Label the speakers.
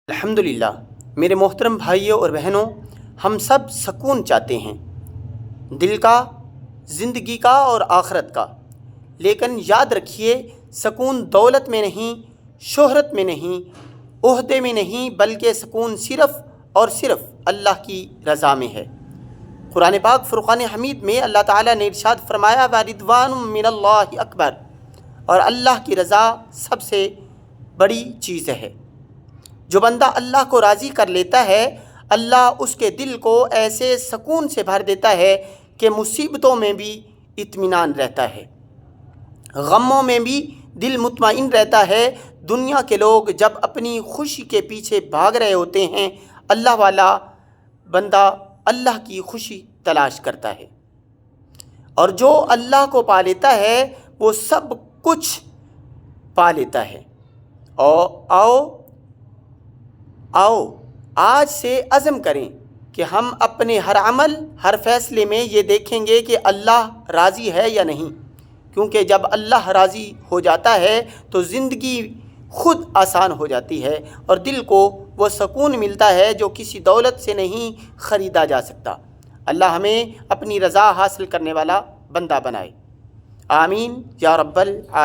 Speaker 1: الحمدللہ میرے محترم بھائیوں اور بہنوں، ہم سب سکون چاہتے ہیں، دل کا، زندگی کا اور آخرت کا۔ لیکن یاد رکھیے، سکون دولت میں نہیں، شہرت میں نہیں، عہدے میں نہیں، بلکہ سکون صرف اور صرف اللہ کی رضا میں ہے۔ قرآن پاک فرقان حمید میں اللہ تعالیٰ نے ارشاد فرمایا وَرِضْوَانٌ مِّنَ اللَّهِ اکبر، اور اللہ کی رضا سب سے بڑی چیز ہے۔ جو بندہ اللہ کو راضی کر لیتا ہے، اللہ اس کے دل کو ایسے سکون سے بھر دیتا ہے کہ مصیبتوں میں بھی اطمینان رہتا ہے، غموں میں بھی دل مطمئن رہتا ہے۔ دنیا کے لوگ جب اپنی خوشی کے پیچھے بھاگ رہے ہوتے ہیں، اللہ والا بندہ اللہ کی خوشی تلاش کرتا ہے، اور جو اللہ کو پا لیتا ہے وہ سب کچھ پا لیتا ہے۔ آؤ آج سے عزم کریں کہ ہم اپنے ہر عمل، ہر فیصلے میں یہ دیکھیں گے کہ اللہ راضی ہے یا نہیں، کیونکہ جب اللہ راضی ہو جاتا ہے تو زندگی خود آسان ہو جاتی ہے، اور دل کو وہ سکون ملتا ہے جو کسی دولت سے نہیں خریدا جا سکتا۔ اللہ ہمیں اپنی رضا حاصل کرنے والا بندہ بنائے، آمین یا رب العالمین۔